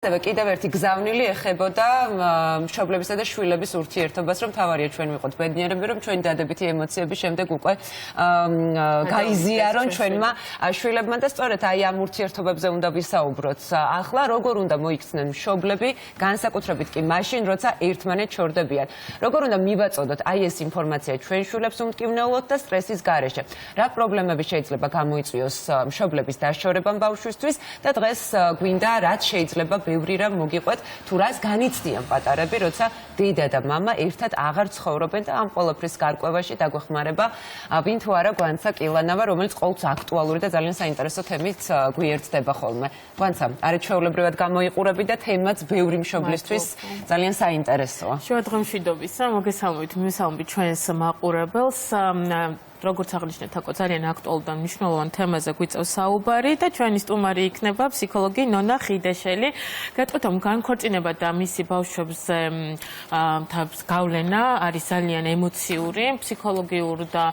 კიდევ ერთი გზავნილი ეხებოდა მშობლებისა და შვილების ურთიერთობას, რომ თავარია ჩვენ ვიყოთ ბედნიერები, რომ ჩვენი დადებითი ემოციების შემდეგ უკვე გაიზიარონ ჩვენმა შვილებმა და სწორედ აი ამ ურთიერთობებზე უნდა ვისაუბროთ. ახლა როგორ უნდა მოიქცნენ მშობლები, განსაკუთრებით კი მაშინ, როცა ერთმანეთს შორდებიან. როგორ უნდა მივაწოდოთ აი ეს ინფორმაცია ჩვენ შვილებს უმტკივნეულოდ და სტრესის გარეშე. რა პრობლემები შეიძლება გამოიწვიოს მშობლების დაშორებამ ბავშვისთვის და დღეს გვინდა რაც შეიძლება ბევრი რამ მოგიყვეთ თუ რას განიცდიან პატარები, როცა დედა და მამა ერთად აღარ ცხოვრობენ და ამ ყველაფრის გარკვევაში დაგვეხმარება ვინ თუ არა გვანცა კილანავა, რომელიც ყოველთვის აქტუალური და ძალიან საინტერესო თემით გვიერთდება ხოლმე. გვანცა, არაჩვეულებრივად გამოიყურები და თემაც ბევრი მშობლისთვის ძალიან საინტერესოა. შევადგმშვიდობისა, მოგესალმებით, მივესალმებით ჩვენს მაყურებელს. როგორც აღნიშნეთ, აკო ძალიან აქტუალურ და მნიშვნელოვან თემაზე გვიწევს საუბარი და ჩვენი სტუმარი იქნება ფსიქოლოგი ნონა ხიდეშელი. გეტყვით, რომ განქორწინება და მისი ბავშვებზე გავლენა არის ძალიან ემოციური, ფსიქოლოგიურ და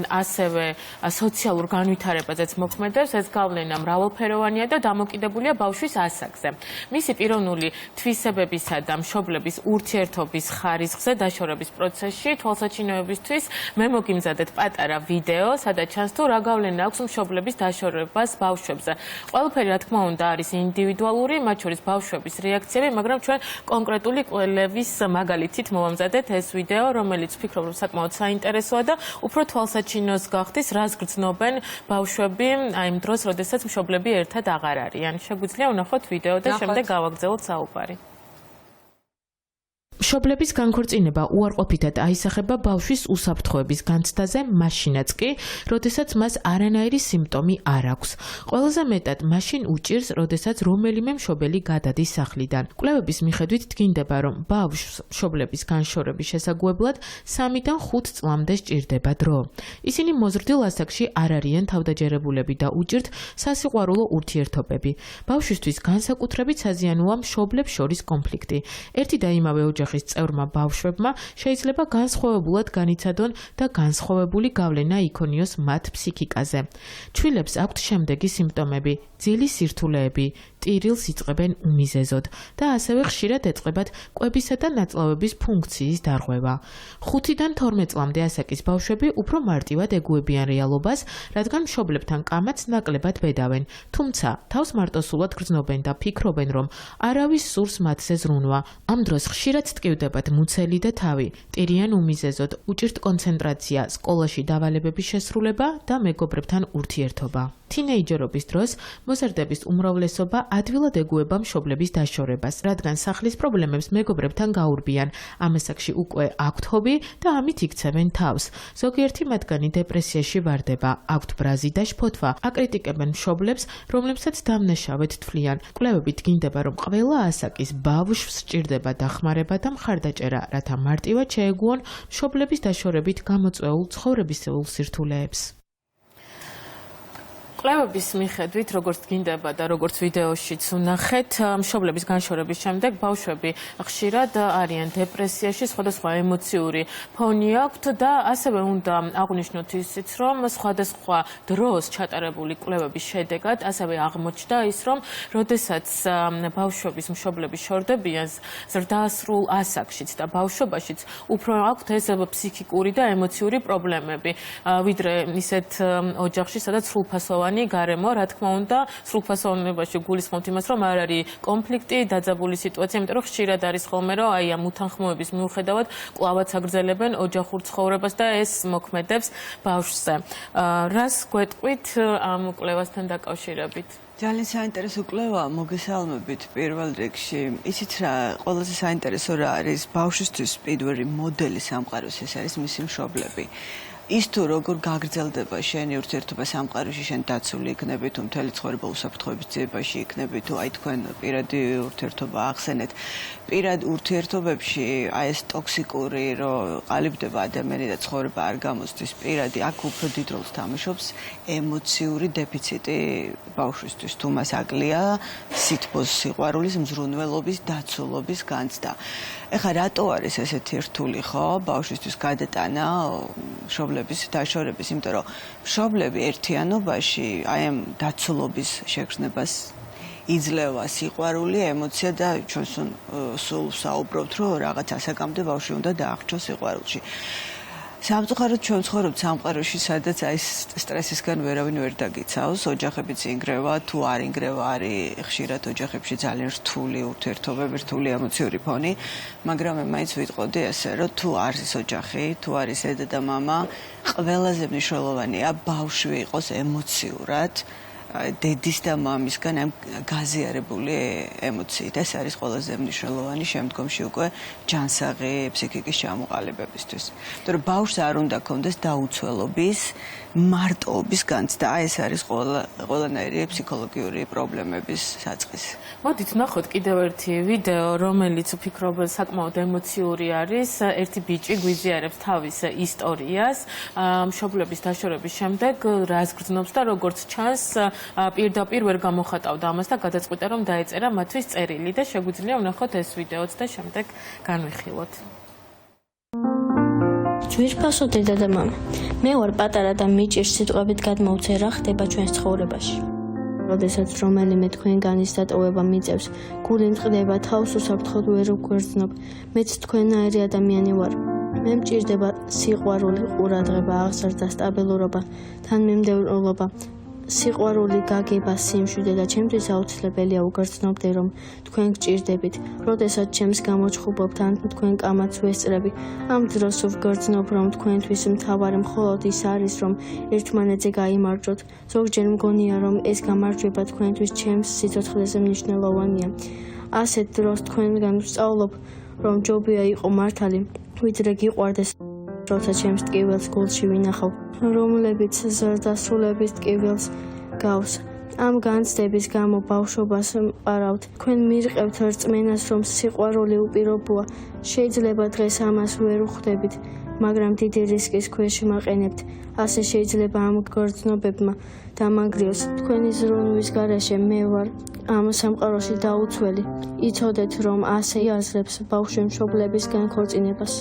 ასევე სოციალურ განვითარებაზეც მოქმედებს. ეს გავლენა მრავალფეროვანია და დამოკიდებულია ბავშვის ასაკზე. მისი პიროვნული თვისებებისა და მშობლების ურთიერთობის ხარისხზე დაშორების პროცესში თვალსაჩინოებისთვის მე მოგიმზადეთ პატარა ვიდეო, სადაც ჩანს თუ რა გავლენა აქვს მშობლების დაშორებას ბავშვებზე. ყველაფერი რა თქმა უნდა არის ინდივიდუალური, მათ შორის ბავშვების რეაქციები, მაგრამ ჩვენ კონკრეტული კვლევის მაგალითით მოვამზადეთ ეს ვიდეო, რომელიც ვფიქრობ, რომ საკმაოდ საინტერესოა და უფრო თვალსაჩინოს გახდის, რას გრძნობენ ბავშვები აი იმ დროს, როდესაც მშობლები ერთად აღარ არიან. შეგვიძლია ვნახოთ ვიდეო და შემდეგ გავაგრძელოთ საუბარი. მშობლების განქორწინება უარყოფითად აისახება ბავშვის უსაფრთხოების განცდაზე მაშინაც კი, როდესაც მას არანაირი სიმპტომი არ აქვს. ყველაზე მეტად მაშინ უჭირს, როდესაც რომელიმე მშობელი გადადის სახლიდან. კვლევების მიხედვით დგინდება, რომ ბავშვს მშობლების განშორების შესაძლებლად 3-დან 5 წლამდე სჭირდება დრო. ისინი მოზრდილ ასაკში არ არიან თავდაჯერებულები და უჭირთ სასიყვარულო ურთიერთობები. ბავშვისთვის განსაკუთრებით საზიანოა მშობლებს შორის კონფლიქტი. ერთი და იმავე ოჯახის წევრმა ბავშვებმა შეიძლება განსხვავებულად განიცადონ და განსხვავებული გავლენა იქონიოს მათ ფსიქიკაზე. ჩვილებს აქვთ შემდეგი სიმპტომები: ძილი სირთულეები, ტირილს იწყებენ უმიზეზოდ და ასევე ხშირად ეწყებათ კვებისა და ნაწლავების ფუნქციის დარღვევა. 5-დან 12 წლამდე ასაკის ბავშვები უფრო მარტივად ეგუებიან რეალობას, რადგან მშობლებთან კამათს ნაკლებად ბედავენ, თუმცა თავს მარტოსულად გრძნობენ და ფიქრობენ, რომ არავის სურს მათზე ზრუნვა. ამ დროს ხშირად ტკივდებათ მუცელი და თავი, ტირიან უმიზეზოდ, უჭირთ კონცენტრაცია, სკოლაში დავალებების შესრულება და მეგობრებთან ურთიერთობა. თინეიჯერობის დროს მოზარდების უმრავლესობა ადვილად ეგუება მშობლების დაშორებას, რადგან სახლის პრობლემებს მეგობრებთან გაურბიან, ამ ასაკში უკვე აქვთ ჰობი და ამით იქცევენ თავს. ზოგიერთი მათგანი დეპრესიაში ვარდება, აქვთ ბრაზი და შფოთვა, აკრიტიკებენ მშობლებს, რომლებსაც დამნაშავედ თვლიან. კვლევები დგინდება, რომ ყველა ასაკის ბავშვს სჭირდება დახმარება და მხარდაჭერა, რათა მარტივად შეეგუონ მშობლების დაშორებით გამოწვეულ ცხოვრებისეულ სირთულეებს. კვლევების მიხედვით, როგორც დგინდება და როგორც ვიდეოშიც ვნახეთ, მშობლების განშორების შემდეგ ბავშვები ხშირად არიან დეპრესიაში, სხვადასხვა ემოციური ფონი აქვთ და ასევე უნდა აღვნიშნოთ ისიც, რომ სხვადასხვა დროს ჩატარებული კვლევების შედეგად ასევე აღმოჩნდა ის, რომ როდესაც ბავშვების მშობლები შორდებიან ზრდასრულ ასაკშიც და ბავშვობაშიც უფრო აქვთ ეს ფსიქიკური და ემოციური პრობლემები, ვიდრე ისეთ ოჯახში, სადაც სრულფასოვანი გარემო, რა თქმა უნდა, სრულფასოვანობაში გულისხმობთ იმას, რომ არ არის კონფლიქტი, დაძაბული სიტუაცია, იმიტომ რომ ხშირად არის ხოლმე, რომ აი ამ უთანხმოების მიუხედავად კვლავაც აგრძელებენ ოჯახურ ცხოვრებას და ეს მოქმედებს ბავშვზე. რას გვეტყვით ამ კვლევასთან დაკავშირებით? ძალიან საინტერესო კვლევა, მოგესალმებით პირველ რიგში. ისიც რა, ყველაზე საინტერესო რა არის ბავშვისთვის პირველი მოდელი სამყაროს, ეს არის მისი მშობლები. ის თუ როგორ გაგრძელდება შენი ურთიერთობა სამყაროში, შენ დაცული იქნები თუ მთელი ცხოვრება უსაფრთხოების ძიებაში იქნები თუ აი თქვენ პირადი ურთიერთობა ახსენეთ. პირად ურთიერთობებში აი ეს ტოქსიკური რომ ყალიბდება ადამიანი და ცხოვრება არ გამოსდის პირადი, აქ უფრო დიდ როლს თამაშობს ემოციური დეფიციტი ბავშვისთვის, თუ მას აკლია სითბოს, სიყვარულის, მზრუნველობის, დაცულობის განცდა. ეხლა რატო არის ესეთი რთული ხო ბავშვისთვის გადატანა მშობლების დაშორების, იმიტომ რომ მშობლები ერთიანობაში აი ამ დაცულობის შეგრძნებას იძლევა სიყვარული, ემოცია და ჩვენ სულ საუბრობთ, რომ რაღაც ასაკამდე ბავშვი უნდა დაახრჩოს სიყვარულში. სამწუხაროდ ჩვენ ცხოვრობთ სამყაროში, სადაც აი სტრესისგან ვერავინ ვერ დაგიცავს, ოჯახებიც ინგრევა, თუ არ ინგრევა, არის ხშირად ოჯახებში ძალიან რთული ურთიერთობები, რთული ემოციური ფონი, მაგრამ მე მაინც ვიტყოდი ესე, რომ თუ არის ოჯახი, თუ არის დედა და მამა, ყველაზე მნიშვნელოვანია ბავშვი იყოს ემოციურად დედის და მამისგან ამ გაზიარებული ემოციით. ეს არის ყველაზე მნიშვნელოვანი შემდგომში უკვე ჯანსაღი ფსიქიკის ჩამოყალიბებისთვის. იმიტომ რომ ბავშვს არ უნდა ქონდეს დაუცველობის, მარტოობის განცდა. ეს არის ყველანაირი ფსიქოლოგიური პრობლემების საწყისი. მოდით ნახოთ კიდევ ერთი ვიდეო, რომელიც ვფიქრობ საკმაოდ ემოციური არის. ერთი ბიჭი გვიზიარებს თავის ისტორიას, მშობლების დაშორების შემდეგ რას გრძნობს და როგორც ჩანს, პირდაპირ ვერ გამოხატავდა ამას და გადაწყვიტა რომ დაეწერა მათთვის წერილი და შეგვიძლია ვნახოთ ეს ვიდეოც და შემდეგ განვიხილოთ. ძვირფასო დედა და მამა, მე ვარ პატარა და მიჭირს სიტყვებით გადმოვცე რა ხდება ჩვენს ცხოვრებაში. როდესაც რომელიმე თქვენგანის დატოვება მიწევს, გული მწყდება, თავს უსაფრთხოდ ვერ ვგრძნობ, მეც თქვენაირი ადამიანი ვარ. მე მჭირდება სიყვარული, ყურადღება, აღზრდა, სტაბილურობა, თანმიმდევრულობა. სიყვარული, გაგება, სიმშვიდე და ჩემთვის აუცილებელია უგრძნობდე რომ თქვენ გჭირდებით. როდესაც ჩემს გამოჩხუბობთ ან თქვენ კამათს ვესწრები, ამ დროს ვგრძნობ რომ თქვენთვის მთავარი მხოლოდ ის არის რომ ერთმანეთზე გაიმარჯვოთ. ზოგჯერ მგონია რომ ეს გამარჯვება თქვენთვის ჩემს სიცოცხლეზე მნიშვნელოვანია. ასეთ დროს თქვენგან ვსწავლობ რომ ჯობია იყო მართალი, ვიდრე გიყვარდეს. როცა ჩემს ტკივილს გულში ვინახავ, რომლებიც ზრდასრულების ტკივილს გავს. ამ განცდების გამო ბავშვობას მყარავთ. თქვენ მირყევთ რწმენას, რომ სიყვარული უპირობოა. შეიძლება დღეს ამას ვერ ვხვდებით, მაგრამ დიდი რისკის ქვეშ მაყენებთ. ასე შეიძლება ამ გრძნობებმა დამანგრიოს. თქვენი ზრუნვის გარეშე მე ვარ ამ სამყაროში დაუცველი. იცოდეთ, რომ ასე იაზრებს ბავშვი მშობლების განქორწინებას.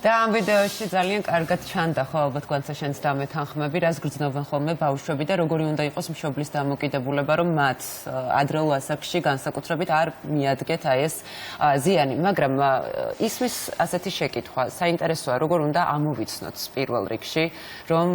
და ამ ვიდეოში ძალიან კარგად ჩანდა ხო ალბათ განსაშენს დამეთანხმები, რას გრძნობენ ხოლმე ბავშვები და როგორი უნდა იყოს მშობლის დამოკიდებულება, რომ მათ ადრეულ ასაკში განსაკუთრებით არ მიადგეთ აი ეს ზიანი. მაგრამ ისმის ასეთი შეკითხვა, საინტერესოა, როგორ უნდა ამოვიცნოთ პირველ რიგში, რომ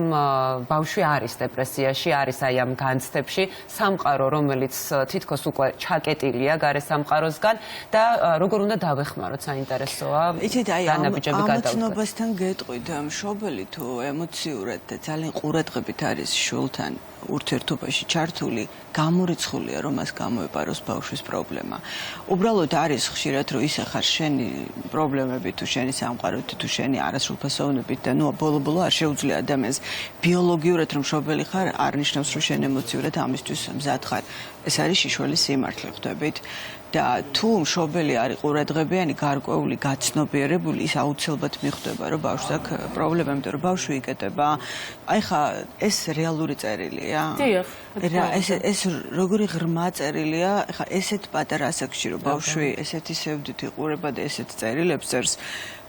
ბავშვი არის დეპრესიაში, არის აი ამ განცდებში, სამყარო, რომელიც თითქოს უკვე ჩაკეტილია გარე სამყაროსგან და როგორ უნდა დავეხმაროთ, საინტერესოა. იცით, აი განაბიჯები გადავდგეთ. ნობასთან გეტყვით მშობელი თუ ემოციურად და ძალიან ყურადღებით არის შულთან ურთიერთობაში ჩართული, გამორიცხულია რომ მას გამოეპაროს ბავშვის პრობლემა. უბრალოდ არის ხშირად რომ ისე ხარ შენი პრობლემები თუ შენი სამყაროთი თუ შენი არასრულფასოვნებით და ნუ ბოლო-ბოლო არ შეუძლია ადამიანს ბიოლოგიურად რომ მშობელი ხარ არ ნიშნავს რომ შენ ემოციურად ამისთვის მზად ხარ. ეს არის შიშველი სიმართლე ხვდებით. და თუ მშობელი არის ყურადღებიანი, გარკვეული, გაცნობიერებული, ის აუცილებლად მიხვდება, რომ ბავშვს აქვს პრობლემა, იმიტომ რომ ბავშვი იკეტება. აი ხა ეს რეალური წერილია. დიახ. ეს როგორი ღრმა წერილია, ხა ესეთ პატარა ასაკში რომ ბავშვი ესეთი სევდით იყურება და ესეთ წერილებს წერს,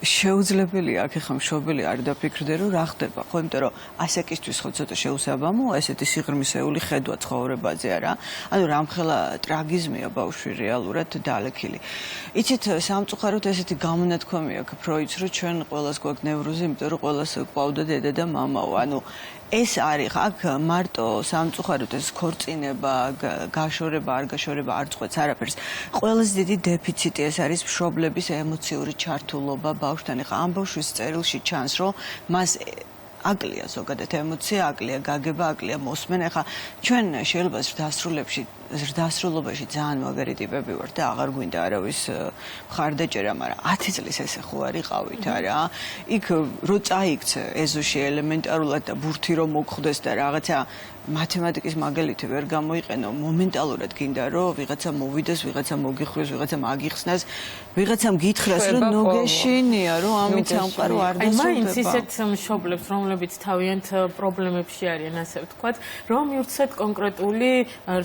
შეუძლებელია აქ ხა მშობელი არ დაფიქრდე რომ რა ხდება, ხო, იმიტომ რომ ასაკისთვის ხო ცოტა შეუსაბამოა ესეთი სიღრმისეული ხედვა ცხოვრებაზე არა. ანუ რამხელა ტრაგიზმია ბავშვი რეალურად დალექილი. იცით, სამწუხაროდ ესეთი გამონათქვამი აქვს ფროიდს, რომ ჩვენ ყველას გვაქვს ნევროზი, იმიტომ რომ ყველას გვყავდა დედა და მამაო. ანუ ეს არის აქ მარტო სამწუხაროდ ეს ქორწინება, გაშორება, არ გაშორება, არ წყვეტს არაფერს. ყველაზე დიდი დეფიციტი ეს არის მშობლების ემოციური ჩართულობა ბავშვთან. ეხა ამ ბავშვის წერილში ჩანს, რომ მას აკლია ზოგადად ემოცია, აკლია გაგება, აკლია მოსმენა. ეხა ჩვენ შეიძლება ზრდასრულობაში ძალიან მაგარი ტიპები ვართ და აღარ გვინდა არავის მხარდაჭერა, მაგრამ 10 წლის ესე ხო არიყავით არა? იქ რო წაიქცე ეზოში ელემენტარულად და ბურთი რომ მოგხვდეს და რაღაცა მათემატიკის მაგალითი ვერ გამოიყენო, მომენტალურად გინდა რომ ვიღაცა მოვიდეს, ვიღაცა მოგიხვიოს, ვიღაცა მაგიხსნას, ვიღაცამ გითხრას რომ ნოგეშინია, რომ ამით სამყარო არ დასრულდება. აი მაინც ისეთ მშობლებს, რომლებიც თავიანთ პრობლემებში არიან, ასე ვთქვათ, რომ მივცეთ კონკრეტული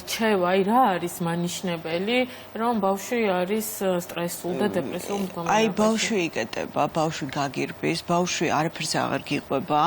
რჩევა, აი რა არის მანიშნებელი, რომ ბავშვი არის სტრესულ და დეპრესიულ მდგომარეობაში. აი ბავშვი იკეტება, ბავშვი გაგირბის, ბავშვი არაფერს აღარ გიყვება.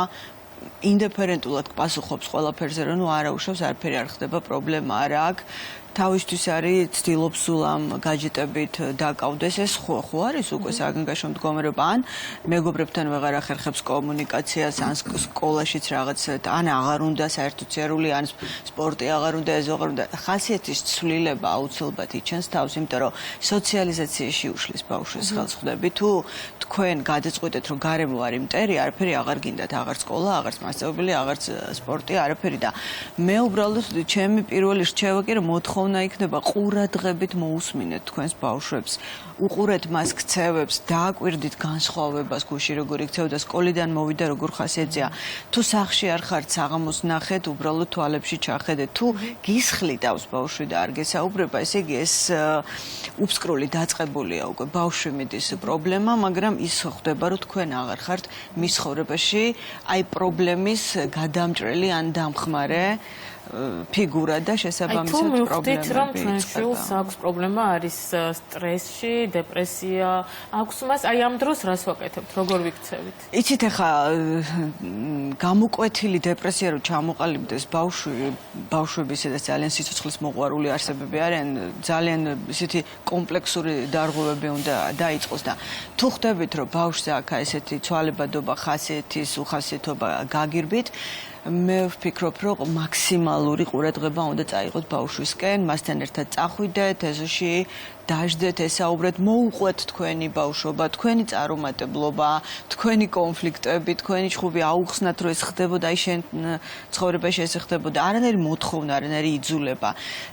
ინდიფერენტულად პასუხობს ყველაფერზე, რომ არა უშავს, არაფერი არ ხდება, პრობლემა არ აქვს. თავისთვის არის ცდილობს სულ ამ გაჯეტებით დაკავდეს, ეს ხო არის უკვე საგანგაშო მდგომარეობა, ან მეგობრებთან ვეღარ ახერხებს კომუნიკაციას, ან სკოლაშიც რაღაც, ან აღარ უნდა საერთოდ სერული, ან სპორტი აღარ უნდა, ეს აღარ უნდა. ხასიათის ცვლილება აუცილებლად იჩენს თავს, იმიტომ რომ სოციალიზაციაში უშლის ბავშვს ხელს ხვდები, თუ თქვენ გადაწყვეტეთ, რომ გარემო არის მტერი, არაფერი აღარ გინდათ, აღარც სკოლა, აღარც მასწავლებელი, აღარც სპორტი, არაფერი და მე უბრალოდ ჩემი პირველი რჩევა კი რომ მოთხოვნა იქნება ყურადღებით მოусმინეთ თქვენს ბავშვებს, უყურეთ მას ქცევებს, დააკვირდით განსხვავებას გუში როგორ იქცევდა, სკოლიდან მოვიდა როგორ ხასიათზეა. თუ სახლში არ ხართ, საღამოს ნახეთ, უბრალოდ თვალებში ჩახედეთ. თუ გისხლიდავს ბავშვი და არ გესაუბრება, ესე იგი ეს უფსკრული დაწყებულია უკვე ბავშვი მიდის პრობლემა, მაგრამ ის ხდება, რომ თქვენ აღარ ხართ მის ცხოვრებაში აი პრობლემის გადამჭრელი ან დამხმარე ფიგურა და შესაბამისად პრობლემები. თუ მივხვდით, რომ ჩვენ შვილს აქვს პრობლემა, არის სტრესში, დეპრესია, აქვს მას, აი ამ დროს რას ვაკეთებთ, როგორ ვიქცევით? იცით ახლა გამოკვეთილი დეპრესია რო ჩამოყალიბდეს ბავშვები, სადაც ძალიან სიცოცხლის მოყვარული არსებები არიან, ძალიან ისეთი კომპლექსური დარღვევები უნდა დაიწყოს და თუ ხვდებით, რომ ბავშვზე აქ ესეთი ცვალებადობა, ხასიათის უხასიათობა გაგირბით, მე ვფიქრობ, რომ მაქსიმალური ყურადღება უნდა წაიღოთ ბავშვისკენ, მასთან ერთად წახვიდეთ, ეზოში დაждეთ, ესაუბრეთ, მოუყვეთ თქვენი ბავშვობა, თქვენი წარუმატებლობა, თქვენი კონფლიქტები, თქვენი ჩხუბი აუხსნათ, რომ ეს ხდებოდა, აი შენ ცხოვრებაში ეს ხდებოდა, არანაირი მოთხოვნა, არანაირი იძულება.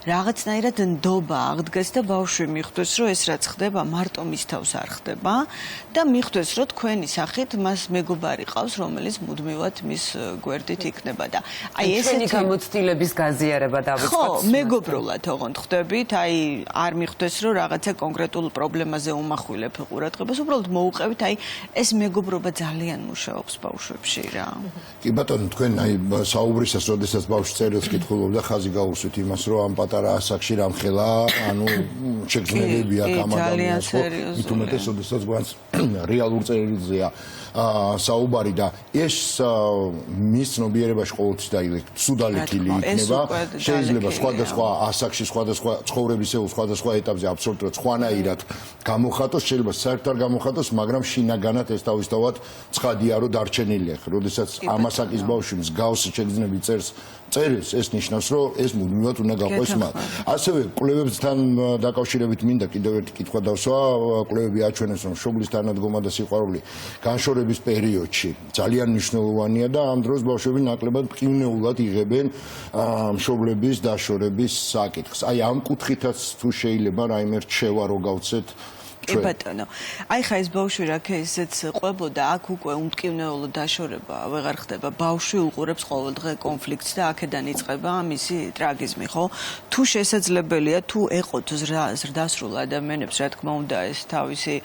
რაღაცნაირად ნდობა აღდგეს და ბავშვი მიხვდეს, რომ ეს რაც ხდება, მარტო მის თავს არ ხდება და მიხვდეს, რომ თქვენი სახით მას მეგობარი ყავს, რომელიც მუდმივად მის გვერდით იქნება და აი ესეთი გამოცდილების გაზიარება დავიწყოთ. ხო, მეგობრულად ოღონდ ხვდებით, აი არ მიხვდეს, რომ რაღაცა კონკრეტულ პრობლემაზე უმახვილებ ყურადღებას, უბრალოდ მოუყევით, აი ეს მეგობრობა ძალიან მუშაობს ბავშვებში რა. კი ბატონო, თქვენ აი საუბრისას, როდესაც ბავშვი წერილს კითხულობდა, ხაზი გაუსვით იმას, რომ ამ პატარა ასაკში რამხელა, ანუ შეგრძნებები აქვს ამ ადამიანს, მით უმეტეს, როდესაც გვანს რეალურ წერილზეა საუბარი და ეს მის ცნობიერებაში ყოველთვის სუდალექილი იქნება. შეიძლება სხვადასხვა ასაკში, სხვადასხვა ცხოვრებისეულ სხვადასხვა ეტაპზე აბსოლუტურად სხვანაირად გამოხატოს, შეიძლება საერთოდ არ გამოხატოს, მაგრამ შინაგანად ეს თავისთავად ცხადია, რომ დარჩენილია. როდესაც ამ ასაკის ბავშვი მსგავსი შეგრძნებით წერილს, ეს ნიშნავს, რომ ეს მუდმივად უნდა გაყვეს მათ. ასევე კვლევებთან დაკავშირებით მინდა კიდევ ერთი კითხვა დავსვა. კვლევები აჩვენებს, რომ მშობლის თანადგომა და სიყვარული განშორების პერიოდში ძალიან მნიშვნელოვანია და ამ დროს ბავშვები ნაკლებად მყინვარულად იღებენ მშობლების დაშორების საკითხს. აი ამ კუთხითაც თუ შეიძლება რაიმე რჩევა რო გავცეთ კი ბატონო. აი ხა ეს ბავშვი რა ქეისეც ყვებოდა, აქ უკვე უმტკივნეულო დაშორება ვეღარ ხდება. ბავშვი უყურებს ყოველდღე კონფლიქტს და აქედან იწყება მისი ტრაგიზმი, ხო? თუ შესაძლებელია, თუ ეყოთ ზრდასრულ ადამიანებს, რა თქმა უნდა, ეს თავისი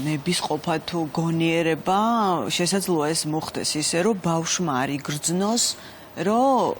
ნებისყოფა თუ გონიერება, შესაძლოა ეს მოხდეს ისე, რომ ბავშვმა არ იგრძნოს, რომ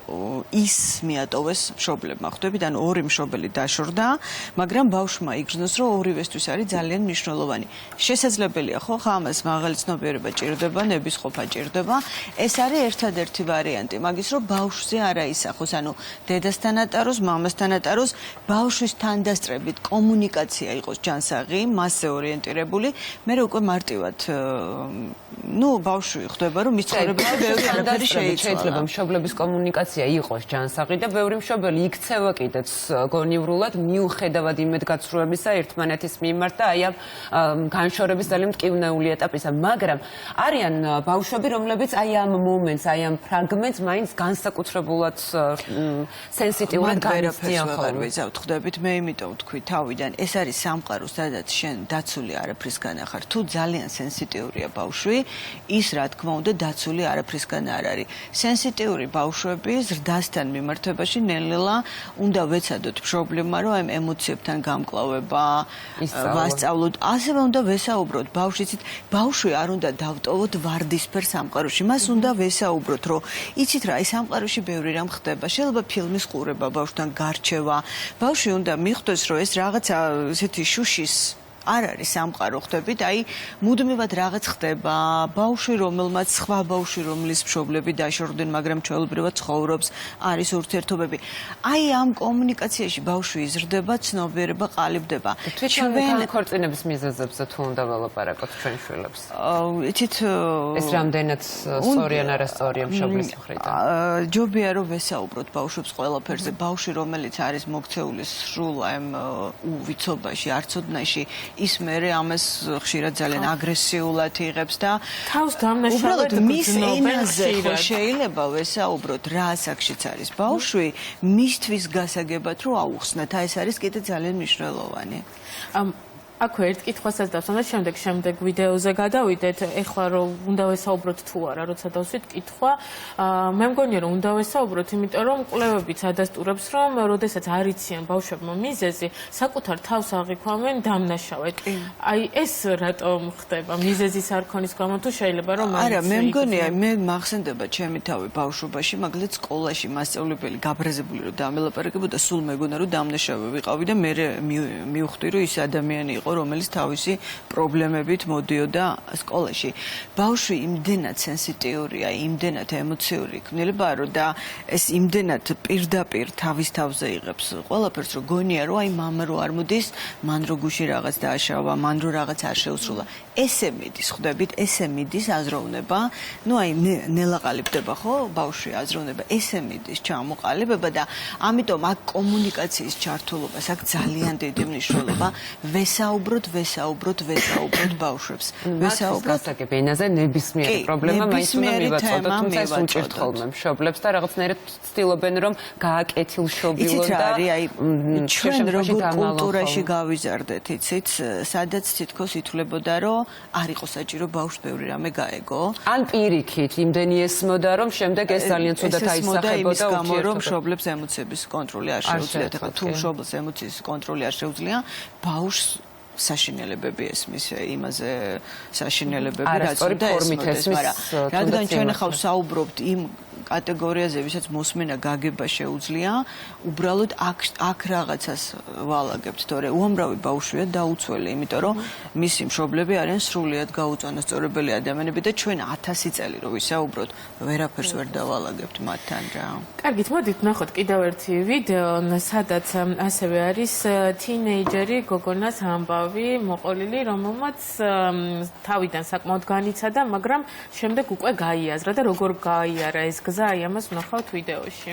ის მიატოვეს მშობლებმა. ხვდებით, ან ორი მშობელი დაშორდა, მაგრამ ბავშვმა იგრძნოს, რომ ორივესთვის არის ძალიან მნიშვნელოვანი. შესაძლებელია, ხო, ამას მაღალი ცნობიერება ჭირდება, ნებისყოფა ჭირდება. ეს არის ერთადერთი ვარიანტი, მაგის რომ ბავშვზე არ აისახოს, ანუ დედასთან ატაროს, მამასთან ატაროს, ბავშვის თანდასწრებით კომუნიკაცია იყოს ჯანსაღი, მასზე ორიენტირებული, მე უკვე მარტივად ბავშვი ხვდება, რომ მის ცხოვრებაში ბევრი არაფერი შეიძლება მშობლების კომუნიკაცია იყოს ჯანსაღი და ბევრი მშობელი იქცევა კიდეც გონივრულად მიუხედავად იმედგაცრუებისა ერთმანეთის მიმართ და აი ამ განშორების ძალიან მტკივნეული ეტაპისა, მაგრამ არიან ბავშვები, რომლებიც აი ამ მომენტს, აი ამ ფრაგმენტს მაინც განსაკუთრებულად სენსიტიურად განიცდიან ხოლმე. ხვდებით, მე იმიტომ ვთქვი თავიდან, ეს არის სამყარო, სადაც შენ დაცული არაფრისგან ახარ. თუ ძალიან სენსიტიურია ბავშვი, ის რა თქმა უნდა დაცული არაფრისგან არ არის. სენსიტიური ბავშვები ზრდასთან მიმართებაში ნელ-ნელა უნდა ვეცადოთ მშობლებმა, რომ ამ ემოციებთან გამკლავება ვასწავლოთ. ასევე უნდა ვესაუბროთ ბავშვით, ბავშვი არ უნდა დავტოვოთ ვარდისფერ სამყაროში. მას უნდა ვესაუბროთ, რომ იცით რა, ის სამყაროში ბევრი რამ ხდება. შეიძლება ფილმის ყურება, ბავშვთან გარჩევა. ბავშვი უნდა მიხვდეს, რომ ეს რაღაცა ესეთი შუშის არ არის სამყარო ხდებით, აი მუდმივად რაღაც ხდება, ბავშვი რომელმაც სხვა ბავშვი რომლის მშობლები დაშორდნენ, მაგრამ ჩვეულებრივად ცხოვრობს, არის ურთიერთობები. აი ამ კომუნიკაციაში ბავშვი იზრდება, ცნობიერება ყალიბდება. ჩვენ ქორწინების მიზეზებზე თუ უნდა ველაპარაკოთ ჩვენ შვილებს. იცით ეს რამდენად სწორია, არასწორია მშობლის მხრიდან. ჯობია რომ ვესაუბროთ ბავშვებს ყველაფერზე. ბავშვი რომელიც არის მოქცეული სრულ ამ უვიცობაში, არცოდნაში, ის მერე ამას ხშირად ძალიან აგრესიულად იღებს და თავს დამნაშავედ მის ენაზე ხო შეიძლება ვესაუბროთ რა ასაკშიც არის ბავშვი, მისთვის გასაგებად რომ აუხსნათ. აი ეს არის კიდე ძალიან მნიშვნელოვანი. აქვე ერთ კითხვასაც დავსვამ და შემდეგ ვიდეოზე გადავიდეთ. ეხლა რომ უნდა ვესაუბროთ თუ არა, როცა დავსვით კითხვა, მე მგონია რომ უნდა ვესაუბროთ, იმიტომ რომ კვლევებიც ადასტურებს, რომ როდესაც არ იციან ბავშვებმა მიზეზი, საკუთარ თავს აღიქვამენ დამნაშავედ. აი ეს რატომ ხდება? მიზეზის არ ქონის გამო თუ შეიძლება რომ არა, მე მგონია, მე მახსენდება ჩემი თავი ბავშვობაში, მაგალითად სკოლაში მასწავლებელი გაბრაზებული რომ დამელაპარაკებოდა, სულ მეგონა რომ დამნაშავე ვიყავი და მე მივხვდი რომ ის ადამიანი იყო რომელიც თავისი პრობლემებით მოდიოდა სკოლაში. ბავშვი იმდენად სენსიტიურია, იმდენად ემოციური ქმნილებაა, რომ და ეს იმდენად პირდაპირ თავის თავზე იღებს ყველაფერს, რომ გონია, რომ აი მამა რო არ მოდის, მან რო გუში რაღაც დააშავა, მან რო რაღაც არ შეუსრულა. ესე მიდის, ხვდებით, ესე მიდის აზროვნება. ნუ აი ნელა ყალიბდება, ხო? ბავშვი აზროვნება, ესე მიდის ჩამოყალიბება და ამიტომ აქ კომუნიკაციის ჩართულობას აქ ძალიან დიდი მნიშვნელობა ვესაუბროთ ბავშვებს. ვესაუბროთ გასაგები ენაზე ნებისმიერი პრობლემა მაინც უნდა მივაწოდოთ, თუმცა ეს უჭირთ ხოლმე მშობლებს და რაღაცნაირად ცდილობენ რომ გააკეთილშობილონ და ჩვენ როგორ კულტურაში გავიზარდეთ, იცით, სადაც თითქოს ითვლებოდა რომ არ იყო საჭირო ბავშვს ბევრი რამე გაეგო. ან პირიქით იმდენი ესმოდა რომ შემდეგ ეს ძალიან ცუდად აისახებოდა გამო რომ მშობლებს ემოციების კონტროლი არ შეუძლიათ. ახლა თუ მშობლს ემოციის კონტროლი არ შეუძლია, ბავშვს საშინელებები ესმის იმაზე საშინელებები რაც უნდა ესმოდეს, მაგრამ რადგან ჩვენ ახლა საუბრობთ იმ კატეგორიაზე, ვისაც მოსმენა გაგება შეუძლია, უბრალოდ აქ რაღაცას ვალაგებთ, თორე უამრავი ბავშვია დაუცველი, იმიტომ რომ მისი მშობლები არიან სრულიად გაუწონასწორებელი ადამიანები და ჩვენ 1000 წელი რო ვისაუბროთ, ვერაფერს ვერ დავალაგებთ მათთან რა. კარგით, მოდით ნახოთ კიდევ ერთი ვიდეო, სადაც ასევე არის თინეიჯერი გოგონას ამბავი მოყოლილი, რომელმაც თავიდან საკმაოდ განიცადა, მაგრამ შემდეგ უკვე გაიაზრა და როგორ გაიარა ეს გზა, აი ამას ვნახავთ ვიდეოში.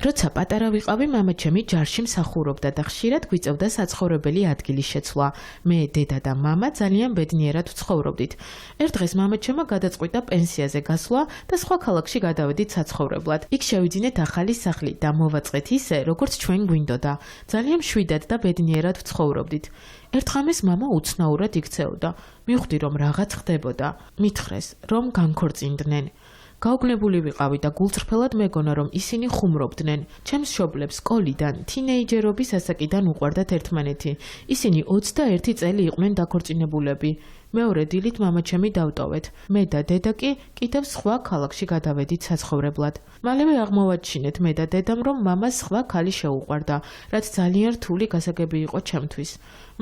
როცა პატარა ვიყავი, მამაჩემი ჯარში მსახურობდა და ხშირად გვიწევდა საცხოვრებელი ადგილის შეცვლა. მე, დედა და მამა ძალიან ბედნიერად ვცხოვრობდით. ერთ დღეს მამაჩემმა გადაწყვიტა პენსიაზე გასვლა და სხვა ქალაქში გადავედით საცხოვრებლად. იქ შევიძინეთ ახალი სახლი და მოვაწყეთ ისე, როგორც ჩვენ გვინდოდა. ძალიან მშვიდად და ბედნიერად ვცხოვრობდით. ერთ ღამეს მამა უცნაურად იქცეოდა. მივხვდი, რომ რაღაც ხდებოდა. მითხრეს, რომ განქორწინდნენ. გაუგნებული ვიყავი და გულწრფელად მეგონა, რომ ისინი ხუმრობდნენ. ჩემს მშობლებს სკოლიდან, თინეიჯერობის ასაკიდან უყვარდათ ერთმანეთი. ისინი 21 წელი იყვნენ დაქორწინებულები. მეორე დილით მამაჩემი დავტოვეთ. მე და დედა კი კიდევ სხვა ქალაქში გადავედით საცხოვრებლად. მალევე აღმოვაჩინეთ მე და დედამ, რომ მამას სხვა ქალი შეუყვარდა, რაც ძალიან რთული გასაგები იყო ჩემთვის.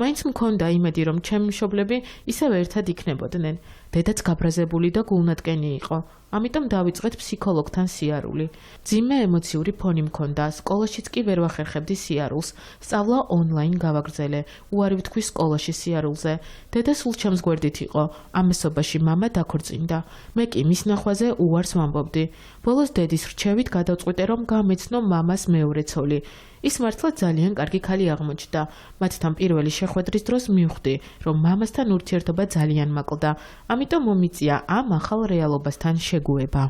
მაინც მქონდა იმედი, რომ ჩემი მშობლები ისევ ერთად იქნებოდნენ. დედაც გაბრაზებული და გულნატკენი იყო. ამიტომ დავიწყეთ ფსიქოლოგთან სიარული. ძიმე ემოციური ფონი მქონდა, სკოლაშიც კი ვერ ვახერხებდი სიარულს. სწავლა ონლაინ გავაგრძელე, უარი ვთქვი სკოლაში სიარულზე. დედა სულ ჩემს გვერდით იყო. ამასობაში მამა დაქორწინდა. მე კი მის ნახვაზე უარს ვამბობდი. ბოლოს დედის რჩევით გადავწყვიტე, რომ გამეცნო მამას მეორე ცოლი. ის მართლა ძალიან კარგი ქალი აღმოჩნდა. მათთან პირველი შეხვედრის დროს მივხვდი, რომ მამასთან ურთიერთობა ძალიან მაკლდა. ამიტომ მომიწია ამ ახალ რეალობასთან შეგუება.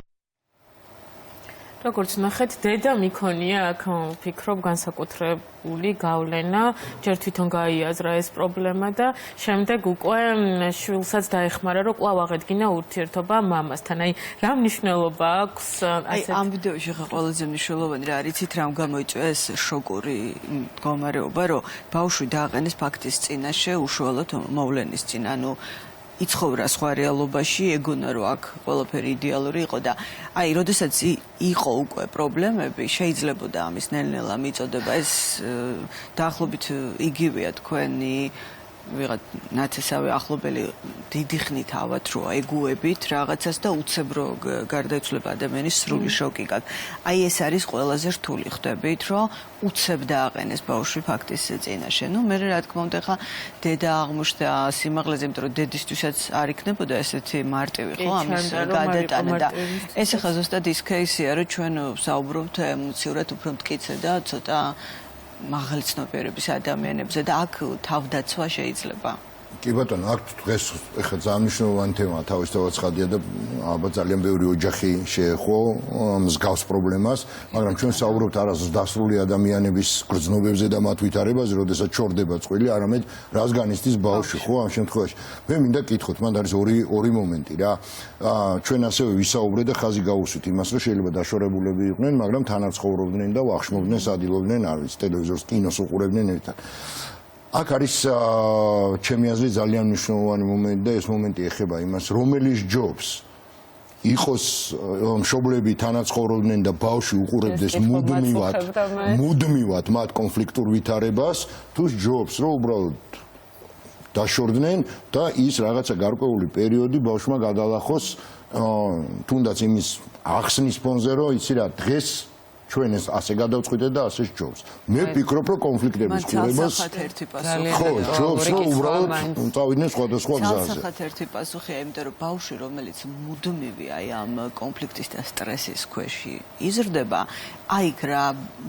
როგორც ნახეთ, დედა მიქონია აქ ვფიქრობ განსაკუთრებული გავლენა, ჯერ თვითონ გაიაზრა ეს პრობლემა და შემდეგ უკვე შვილსაც დაეხმარა, რომ კვლავ აღედგინა ურთიერთობა მამასთან. აი, რა მნიშვნელობა აქვს აი ამ ვიდეოში ხა ყველაზე მნიშვნელოვანი რა არის, იცით რამ გამოიწვია ეს შოკური მდგომარეობა, რომ ბავშვი დააყენეს ფაქტის წინაშე უშუალოდ მოვლენის წინ, ანუ იცხოვრა სხვა რეალობაში, ეგონა რომ აქ ყველაფერი იდეალური იყო და აი, როდესაც იყო უკვე პრობლემები, შეიძლებოდა ამის ნელ-ნელა მიწოდება. ეს დაახლოებით იგივეა თქვენი ვიღაც ნაცესავე ახლობელი დიდი ხნით ავათროა ეგუებით რაღაცას და უცებ რომ გარდაიცვლება ადამიანის სრული შოკი გაქვს. აი ეს არის ყველაზე რთული ხდებით, რომ უცებ დააყენეს ბავშვი ფაქტის წინაშე. ნუ მე რა თქმა უნდა ხა დედა აღმოჩნდა სიმაღლეზე, იმიტომ რომ დედისთვისაც არ იქნებოდა ესეთი მარტივი ხო ამის გადატანა და ეს ხა ზუსტად ის кейსია, რომ ჩვენ ვსაუბრობთ ემოციურად უფრო მტკიცე და ცოტა მაღალი ცნობიერების ადამიანებზე და აქ თავდაცვა შეიძლება. კი ბატონო, აქ დღეს ეხლა ძალიან მნიშვნელოვანი თემაა თავისთავად ცხადია და ალბათ ძალიან ბევრი ოჯახი შეეხო მსგავს პრობლემას, მაგრამ ჩვენ საუბრობთ არასდროს დასრული ადამიანების გრძნობებზე და მათ ვითარებაზე, როდესაც ჩორდება წყვილი, არამედ რას განიცდის ბავშვი, ხო, ამ შემთხვევაში. მე მინდა კითხოთ, მანდ არის ორი მომენტი რა. ჩვენ ასევე ვისაუბრეთ და ხაზი გავუსვით იმას, რომ შეიძლება დაშორებულები იყვნენ, მაგრამ თანაც ცხოვრობდნენ და ვახშმობდნენ, სადილობდნენ, არ ვიცი, ტელევიზორს, კინოს უყურებდნენ ერთად. აქ არის ჩემი აზრით ძალიან მნიშვნელოვანი მომენტი და ეს მომენტი ეხება იმას, რომელიც ჯობს იყოს მშობლები თანაც ცხოვრობდნენ და ბავშვი უყურებდეს მუდმივად მათ კონფლიქტურ ვითარებას, თუ ჯობს, რომ უბრალოდ დაშორდნენ და ის რაღაცა გარკვეული პერიოდი ბავშვმა გადალახოს თუნდაც იმის ახსნის ფონზე, რომ იცი რა, დღეს ჩვენ ეს ასე გადავწყვიტეთ და ასე ჯობს. მე ვფიქრობ, რომ კონფლიქტების ხურებას ხო, ჯობს, რომ უბრალოდ წავიდნენ სხვადასხვა გზაზე. ცალსახად ერთი პასუხია, იმიტომ რომ ბავშვი, რომელიც მუდმივი აი ამ კონფლიქტის და სტრესის ქვეშ იზრდება, აი რა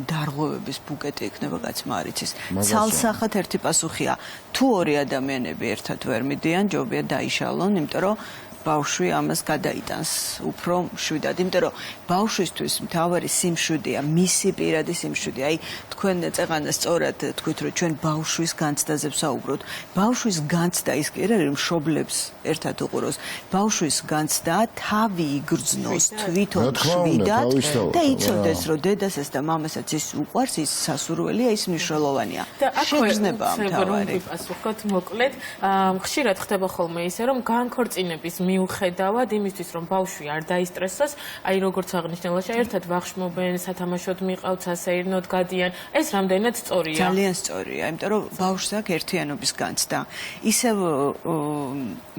დარღვევების ბუკეტი იქნება კაცმა არ იცის. ცალსახად ერთი პასუხია, თუ ორი ადამიანები ერთად ვერ მიდიან, ჯობია დაიშალონ, იმიტომ რომ ბავშვი ამას გადაიტანს უფრო მშვიდად, იმიტომ რომ ბავშვისთვის მთავარი სიმშვიდეა, მისი პირადი სიმშვიდე. აი, თქვენ წეღანა სწორად თქვით, რომ ჩვენ ბავშვის განცდაზე ვსაუბრობთ. ბავშვის განცდა ის კი არ არის, რომ მშობლებს ერთად უყუროს. ბავშვის განცდა თავი იგრძნოს თვითონ მშვიდად და იცოდეს, რომ დედასაც და მამასაც ის უყვარს, ის სასურველია, ის მნიშვნელოვანია. შეგრძნებაა მთავარი. პასუხოთ მოკლედ, ხშირად ხდება ხოლმე ისე, რომ განქორწინების მიუხედავად იმისთვის, რომ ბავშვი არ დაისტრესოს, აი როგორც აღნიშნულა, ერთად ვახშმობენ, სათამაშოდ მიყავთ, სასეირნოდ გადიან. ეს რამდენად სწორია? ძალიან სწორია, იმიტომ რომ ბავშვს აქვს ერთიანობის განცდა. ისევ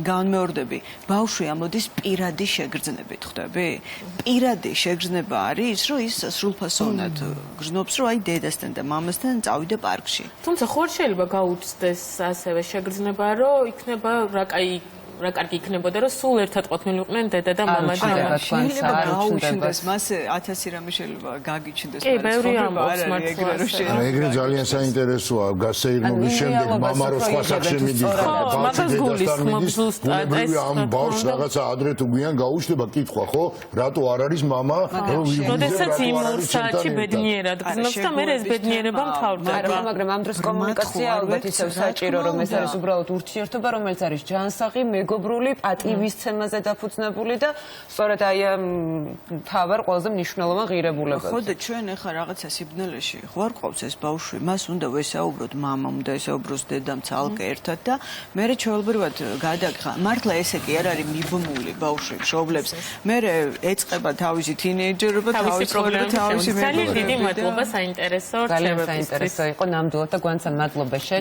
განმეორდები, ბავშვი ამოდის პირადი შეგრძნებით, ხვდები? პირადი შეგრძნება არის, რომ ის სრულფასოვნად გრძნობს, რომ აი დედასთან და მამასთან წავიდე პარკში. თუმცა ხო შეიძლება გაუჩნდეს ასევე შეგრძნება, რომ იქნება რა კარგი იქნებოდა, რომ სულ ერთად ყოფნილიყვნენ დედა და მამა და გაუჩნდეს, მას 1000 რამე შეიძლება გაგიჩნდეს, მაგრამ ბევრი ამბობს მაგრამ ეგრე ძალიან საინტერესოა, გასეირნობის შემდეგ მამა რო სხვა სახში მიდიხარ, ბავშვი დედასთან მიდის, ბუნებრივია ამ ბავშვს რაღაცა ადრე თუ გვიან გაუჩნდება კითხვა, ხო? რატო არ არის მამა? როდესაც იმ საათში ბედნიერად გზნობს და მე ეს ბედნიერება მთავრდება. მაგრამ ამ დროს კომუნიკაცია ალბათ ისევ საჭირო, რომ ეს არის უბრალოდ ურთიერთობა, რომელიც არის ჯანსაღი, მეგობრული, პატივისცემაზე დაფუძნებული და სწორედ აი ამ თავარ ყველაზე მნიშვნელოვან ღირებულებებს. ხო და ჩვენ ახლა რაღაცა სიბნელეში ხო არ ყავს ეს ბავშვი, მას უნდა ვესაუბროთ მამამ და ესაუბროს დედამ ცალკე ერთად და მე ჩვეულებრივად გადაგხა. მართლა ესე კი არ არის მიბმული ბავშვი მშობლებს. მე ეწყება თავისი თინეიჯერობა, თავისი პრობლემა, თავისი ძალიან დიდი მადლობა საინტერესო რჩევებისთვის. ძალიან საინტერესო იყო ნამდვილად და გვანცან მადლობა შენ.